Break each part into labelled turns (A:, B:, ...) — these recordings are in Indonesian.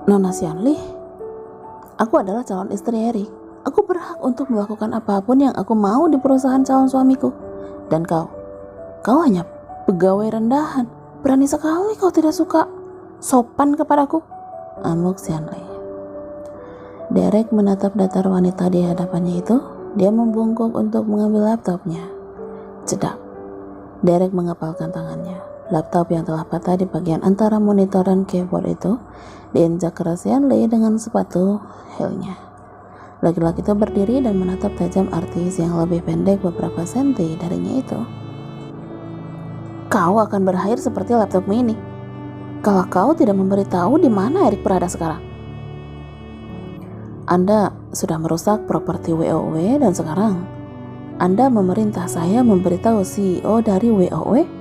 A: Nona Xianli, aku adalah calon istri Erik. Aku berhak untuk melakukan apapun yang aku mau di perusahaan calon suamiku. Dan kau hanya pegawai rendahan. Berani sekali kau tidak suka sopan kepadaku, amuk Xianli. Derek menatap datar wanita di hadapannya itu. Dia membungkuk untuk mengambil laptopnya. Cedak. Derek mengepalkan tangannya. Laptop yang telah patah di bagian antara monitor dan keyboard itu diinjak keras Xianli dengan sepatu heelnya. Laki-laki itu berdiri dan menatap tajam artis yang lebih pendek beberapa senti darinya itu. Kau akan berakhir seperti laptopmu ini kalau kau tidak memberitahu di mana Erik berada sekarang. Anda sudah merusak properti WOW dan sekarang Anda memerintah saya memberitahu CEO dari WOW?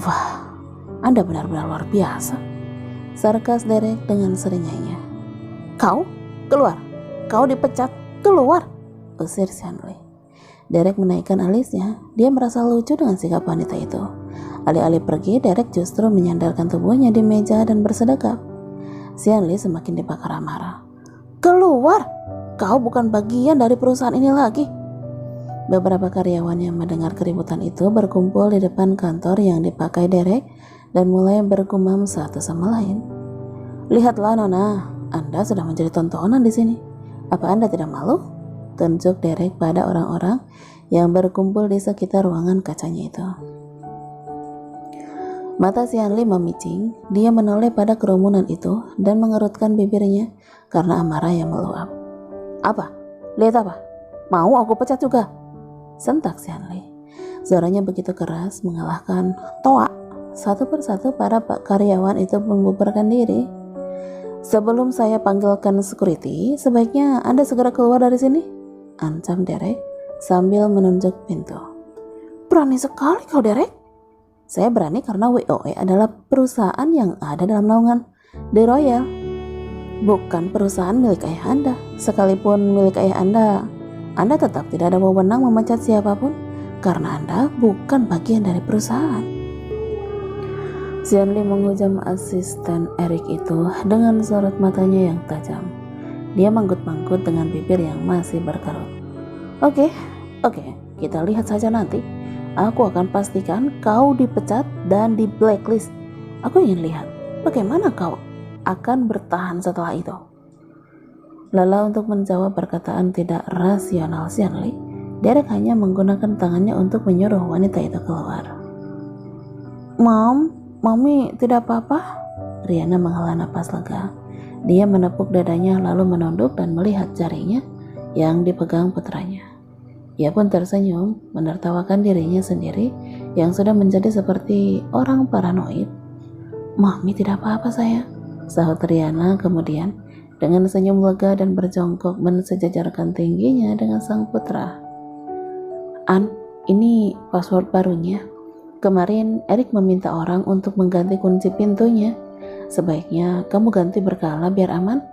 A: Wah, Anda benar-benar luar biasa, sarkas Derek dengan seringainya. Kau keluar, kau dipecat, keluar, usir Xianli. Derek menaikkan alisnya. Dia merasa lucu dengan sikap wanita itu. Alih-alih pergi, Derek justru menyandarkan tubuhnya di meja dan bersedekap. Xianli semakin dibakar amarah. Keluar, kau bukan bagian dari perusahaan ini lagi. Beberapa karyawan yang mendengar keributan itu berkumpul di depan kantor yang dipakai Derek dan mulai bergumam satu sama lain. Lihatlah Nona, Anda sudah menjadi tontonan di sini. Apa Anda tidak malu? Tunjuk Derek pada orang-orang yang berkumpul di sekitar ruangan kacanya itu. Mata Xianli memicing. Dia menoleh pada kerumunan itu dan mengerutkan bibirnya karena amarah yang meluap. Apa? Lihat apa? Mau aku pecat juga? Sentak Xianli. Suaranya begitu keras mengalahkan toa. Satu persatu para karyawan itu membubarkan diri. Sebelum saya panggilkan security, sebaiknya Anda segera keluar dari sini, ancam Derek sambil menunjuk pintu. Berani sekali kau, Derek. Saya berani karena WOW adalah perusahaan yang ada dalam naungan The Royal, bukan perusahaan milik ayah Anda. Sekalipun milik ayah Anda tetap tidak ada wewenang memecat siapapun karena Anda bukan bagian dari perusahaan. Xianli menghujam asisten Erik itu dengan sorot matanya yang tajam. Dia manggut-manggut dengan bibir yang masih berkerut. Oke, kita lihat saja nanti. Aku akan pastikan kau dipecat dan di blacklist. Aku ingin lihat bagaimana kau akan bertahan setelah itu. Lelah untuk menjawab perkataan tidak rasional Xianli, Derek hanya menggunakan tangannya untuk menyuruh wanita itu keluar. Mami tidak apa-apa? Riana menghela napas lega. Dia menepuk dadanya lalu menunduk dan melihat jarinya yang dipegang putranya. Ia pun tersenyum, menertawakan dirinya sendiri yang sudah menjadi seperti orang paranoid. Mami tidak apa-apa sayang, sahut Riana kemudian dengan senyum lega dan berjongkok mensejajarkan tingginya dengan sang putra. Ini password barunya. Kemarin Erik meminta orang untuk mengganti kunci pintunya. Sebaiknya kamu ganti berkala biar aman.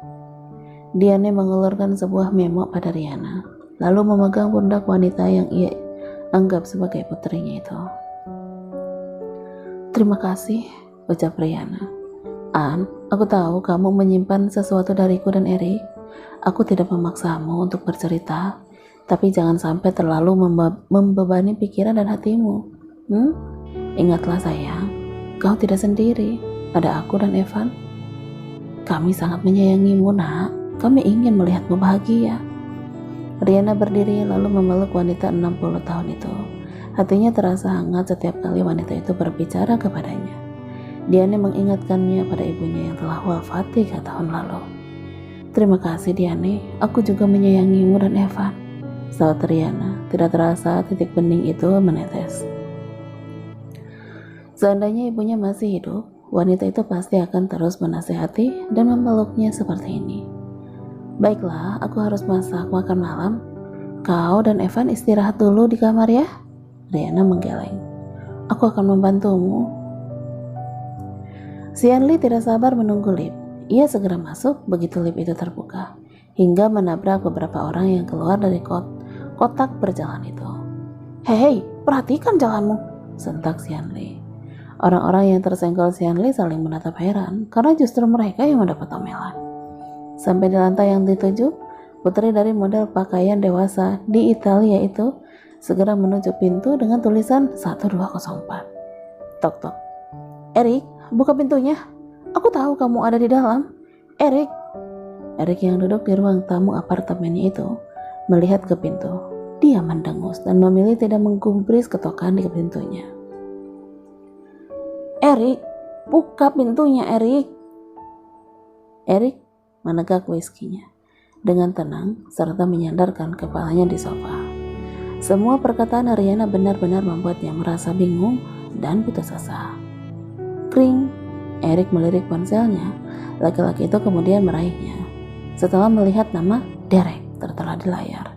A: Diane mengulurkan sebuah memo pada Riana, lalu memegang pundak wanita yang ia anggap sebagai putrinya itu. Terima kasih, ucap Riana. Aku tahu kamu menyimpan sesuatu dariku dan Erik. Aku tidak memaksamu untuk bercerita, tapi jangan sampai terlalu membebani pikiran dan hatimu. Ingatlah sayang, kau tidak sendiri. Ada aku dan Evan. Kami sangat menyayangimu nak. Kami ingin melihatmu bahagia. Riana berdiri lalu memeluk wanita 60 tahun itu. Hatinya terasa hangat setiap kali wanita itu berbicara kepadanya. Diane mengingatkannya pada ibunya yang telah wafat 3 tahun lalu. Terima kasih Diane, aku juga menyayangimu dan Evan, sahut Riana. Tidak terasa titik bening itu menetes. Seandainya ibunya masih hidup, wanita itu pasti akan terus menasehati dan memeluknya seperti ini. Baiklah, aku harus masak makan malam. Kau dan Evan istirahat dulu di kamar ya. Riana menggeleng. Aku akan membantumu. Xianli tidak sabar menunggu lift. Ia segera masuk begitu lift itu terbuka, hingga menabrak beberapa orang yang keluar dari kotak berjalan itu. Hei, perhatikan jalanmu, sentak Xianli. Orang-orang yang tersenggol Xianli saling menatap heran karena justru mereka yang mendapat omelan. Sampai di lantai yang dituju, putri dari model pakaian dewasa di Italia itu segera menuju pintu dengan tulisan 1204. Tok tok. Erik, buka pintunya. Aku tahu kamu ada di dalam. Erik. Erik yang duduk di ruang tamu apartemennya itu melihat ke pintu. Dia mendengus dan memilih tidak menggubris ketokan di pintunya. Erik, buka pintunya, Erik. Erik menegak whiskinya dengan tenang serta menyandarkan kepalanya di sofa. Semua perkataan Ariana benar-benar membuatnya merasa bingung dan putus asa. Kring, Erik melirik ponselnya. Laki-laki itu kemudian meraihnya. Setelah melihat nama Derek tertera di layar.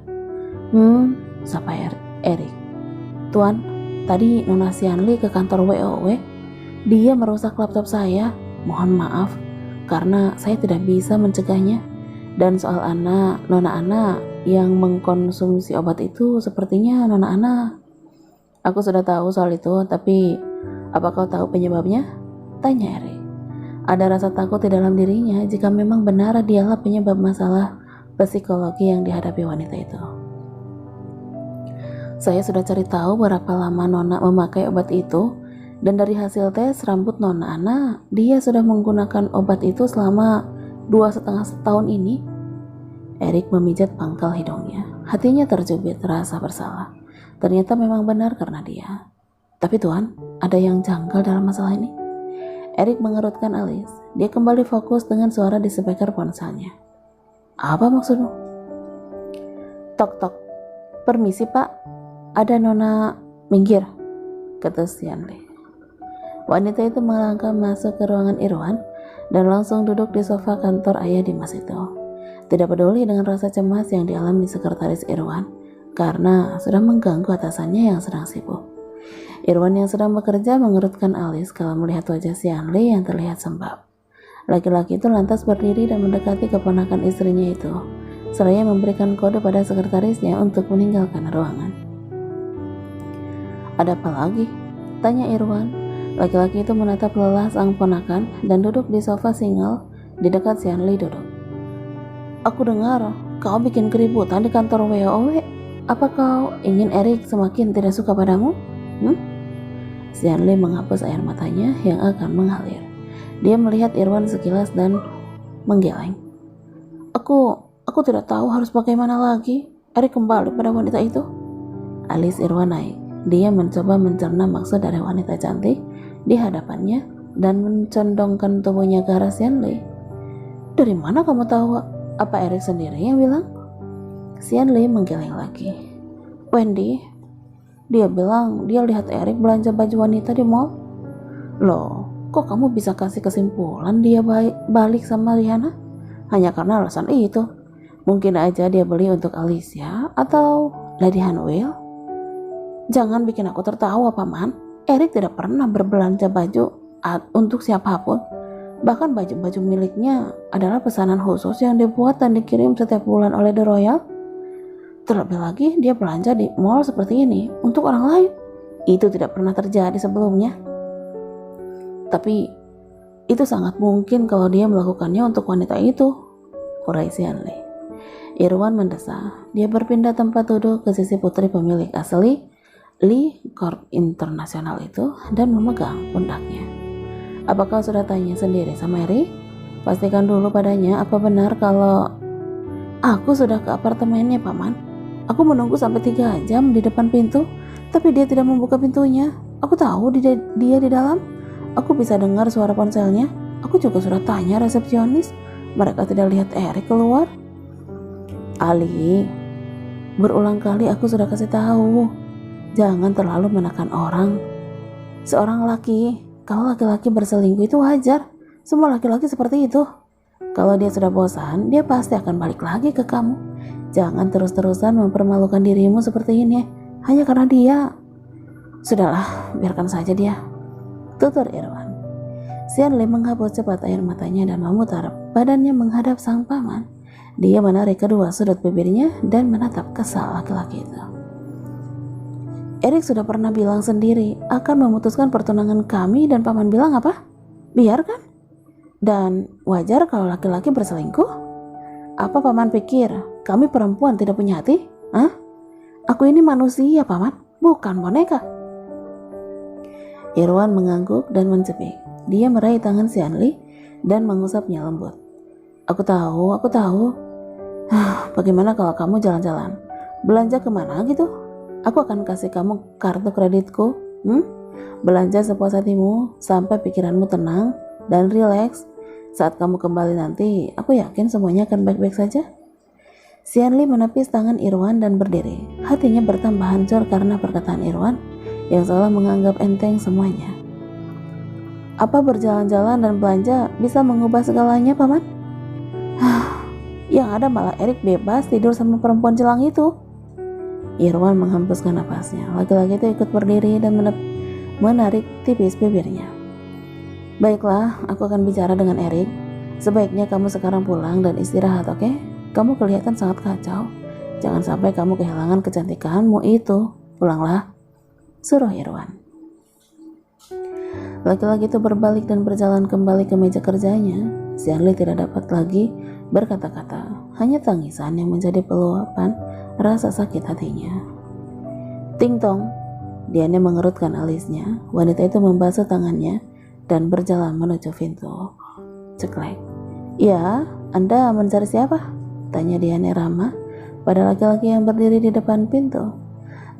A: Sapa Erik. Tuan, tadi Nona Xianli ke kantor WOW. Dia merusak laptop saya. Mohon maaf, karena saya tidak bisa mencegahnya. Dan soal Nona Ana yang mengkonsumsi obat itu, sepertinya Nona Ana. Aku sudah tahu soal itu, tapi apa kau tahu penyebabnya? Tanya Erik. Ada rasa takut di dalam dirinya jika memang benar dialah penyebab masalah psikologi yang dihadapi wanita itu. Saya sudah cari tahu berapa lama Nona memakai obat itu, dan dari hasil tes rambut Nona Ana, dia sudah menggunakan obat itu selama 2,5 tahun ini. Erik memijat pangkal hidungnya. Hatinya terjubit rasa bersalah. Ternyata memang benar karena dia. Tapi Tuan, ada yang janggal dalam masalah ini. Erik mengerutkan alis. Dia kembali fokus dengan suara di speaker ponselnya. Apa maksudmu? Tok tok. Permisi Pak, ada Nona. Minggir, kata Xianli. Wanita itu melangkah masuk ke ruangan Irwan dan langsung duduk di sofa kantor ayah Dimas itu. Tidak peduli dengan rasa cemas yang dialami sekretaris Irwan karena sudah mengganggu atasannya yang sedang sibuk. Irwan yang sedang bekerja mengerutkan alis kalau melihat wajah Xianli yang terlihat sembab. Laki-laki itu lantas berdiri dan mendekati keponakan istrinya itu, seraya memberikan kode pada sekretarisnya untuk meninggalkan ruangan. Ada apa lagi? Tanya Irwan. Laki-laki itu menatap lelah sang ponakan dan duduk di sofa single di dekat Xianli duduk. Aku dengar kau bikin keributan di kantor WOW. Apa kau ingin Erik semakin tidak suka padamu? Xianli menghapus air matanya yang akan mengalir. Dia melihat Irwan sekilas dan menggeleng. Aku tidak tahu harus bagaimana lagi. Erik kembali pada wanita itu. Alis Irwan naik. Dia mencoba mencerna maksud dari wanita cantik di hadapannya dan mencondongkan tubuhnya ke arah Xianli. Dari mana kamu tahu? Apa Erik sendiri yang bilang? Xianli menggeleng lagi. Wendy, dia bilang dia lihat Erik belanja baju wanita di mall. Loh, kok kamu bisa kasih kesimpulan dia balik sama Rihanna? Hanya karena alasan itu. Mungkin aja dia beli untuk Alicia atau Lady Hanwell. Jangan bikin aku tertawa, Paman. Erik tidak pernah berbelanja baju untuk siapapun. Bahkan baju-baju miliknya adalah pesanan khusus yang dibuat dan dikirim setiap bulan oleh The Royal. Terlebih lagi dia belanja di mall seperti ini untuk orang lain. Itu tidak pernah terjadi sebelumnya. Tapi itu sangat mungkin kalau dia melakukannya untuk wanita itu, urai Xianli. Irwan mendesah. Dia berpindah tempat duduk ke sisi putri pemilik asli Lee Corp Internasional itu dan memegang pundaknya. Apakah sudah tanya sendiri sama Erik? Pastikan dulu padanya apa benar kalau aku sudah ke apartemennya, Paman. Aku menunggu sampai 3 jam di depan pintu, tapi dia tidak membuka pintunya. Aku tahu dia di dalam. Aku bisa dengar suara ponselnya. Aku juga sudah tanya resepsionis. Mereka tidak lihat Erik keluar. Ali, berulang kali aku sudah kasih tahu. Jangan terlalu menekan orang. Seorang laki, kalau laki-laki berselingkuh itu wajar. Semua laki-laki seperti itu. Kalau dia sudah bosan, dia pasti akan balik lagi ke kamu. Jangan terus-terusan mempermalukan dirimu seperti ini hanya karena dia. Sudahlah, biarkan saja dia, tutur Irwan. Xianli menghapus cepat air matanya dan memutar badannya menghadap sang paman. Dia menarik kedua sudut bibirnya dan menatap kesal laki-laki itu. Erik sudah pernah bilang sendiri akan memutuskan pertunangan kami dan paman bilang apa? Biarkan. Dan wajar kalau laki-laki berselingkuh? Apa paman pikir kami perempuan tidak punya hati? Hah? Aku ini manusia, paman, bukan boneka. Irwan mengangguk dan mencekik. Dia meraih tangan si Anli dan mengusapnya lembut. Aku tahu. Bagaimana kalau kamu jalan-jalan? Belanja kemana gitu? Aku akan kasih kamu kartu kreditku. Belanja sepuas hatimu sampai pikiranmu tenang dan rileks. Saat kamu kembali nanti, aku yakin semuanya akan baik-baik saja. Si Anli menepis tangan Irwan dan berdiri. Hatinya bertambah hancur karena perkataan Irwan yang seolah menganggap enteng semuanya. Apa berjalan-jalan dan belanja bisa mengubah segalanya, paman? Yang ada malah Erik bebas tidur sama perempuan jelang itu. Irwan menghembuskan napasnya. Laki-laki itu ikut berdiri dan menarik tipis bibirnya. Baiklah, aku akan bicara dengan Erik. Sebaiknya kamu sekarang pulang dan istirahat, oke? Kamu kelihatan sangat kacau. Jangan sampai kamu kehilangan kecantikanmu itu. Pulanglah, suruh Irwan. Laki-laki itu berbalik dan berjalan kembali ke meja kerjanya. Si Anli tidak dapat lagi berkata-kata. Hanya tangisan yang menjadi peluapan rasa sakit hatinya. Ting tong, Diane mengerutkan alisnya. Wanita itu membasuh tangannya dan berjalan menuju pintu. Ceklek. Ya, Anda mencari siapa? Tanya Diane ramah pada laki-laki yang berdiri di depan pintu.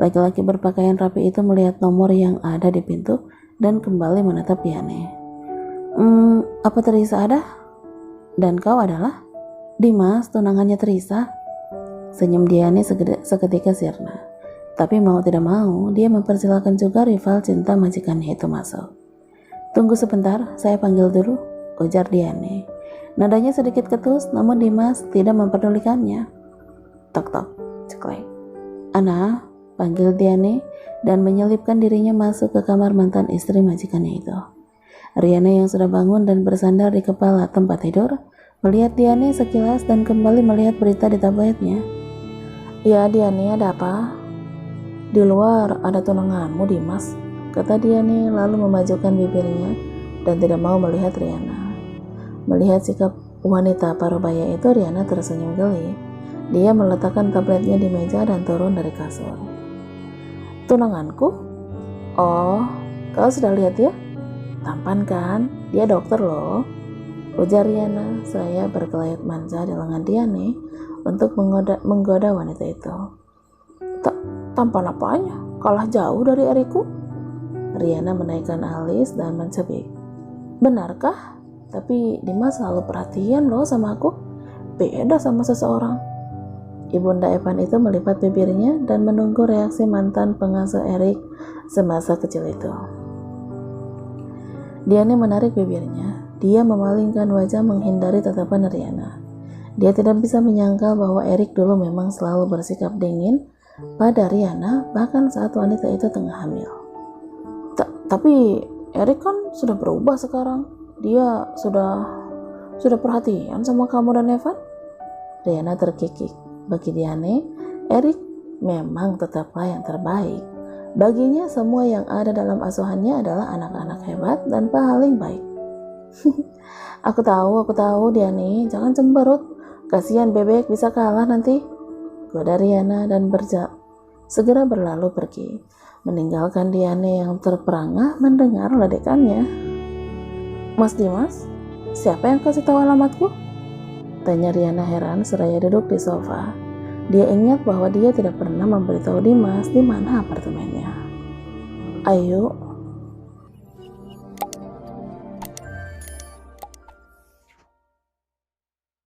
A: Laki-laki berpakaian rapi itu melihat nomor yang ada di pintu dan kembali menatap Diane. Apa Teresa ada? Dan kau adalah? Dimas, tunangannya Teresa. Senyum Diane seketika sirna. Tapi mau tidak mau, dia mempersilahkan juga rival cinta majikannya itu masuk. Tunggu sebentar, saya panggil dulu, ujar Diane. Nadanya sedikit ketus, namun Dimas tidak memperdulikannya. Tok-tok, ceklek. Ana, panggil Diane dan menyelipkan dirinya masuk ke kamar mantan istri majikannya itu. Riana yang sudah bangun dan bersandar di kepala tempat tidur, melihat Diane sekilas dan kembali melihat berita di tabletnya. Ya, Diane, ada apa? Di luar ada tunanganmu, Dimas, kata Diane lalu memajukan bibirnya dan tidak mau melihat Riana. Melihat sikap wanita parubaya itu, Riana tersenyum geli. Dia meletakkan tabletnya di meja dan turun dari kasur. Tunanganku? Oh, kau sudah lihat ya? Tampan kan? Dia dokter loh, ujar Riana seraya berkelayat manja di lengan Diane untuk menggoda wanita itu. Tampan apanya? Kalah jauh dari Erikku? Riana menaikkan alis dan mencibir. Benarkah? Tapi Dimas selalu perhatian loh sama aku. Beda sama seseorang. Ibunda Evan itu melipat bibirnya dan menunggu reaksi mantan pengasuh Erik semasa kecil itu. Diane menarik bibirnya. Dia memalingkan wajah menghindari tatapan Riana. Dia tidak bisa menyangkal bahwa Erik dulu memang selalu bersikap dingin pada Riana, bahkan saat wanita itu tengah hamil. Tapi Erik kan sudah berubah sekarang. Dia sudah perhatian sama kamu dan Evan. Riana terkikik. Bagi Diane, Erik memang tetaplah yang terbaik. Baginya semua yang ada dalam asuhannya adalah anak-anak hebat dan paling baik. Aku tahu Diane, jangan cemberut. Kasihan bebek bisa kalah nanti. Goda Riana dan segera berlalu pergi, meninggalkan Diane yang terperangah mendengar ledekannya. Mas Dimas, siapa yang kasih tahu alamatku? Tanya Riana heran seraya duduk di sofa. Dia ingat bahwa dia tidak pernah memberitahu Dimas di mana apartemennya. Ayo,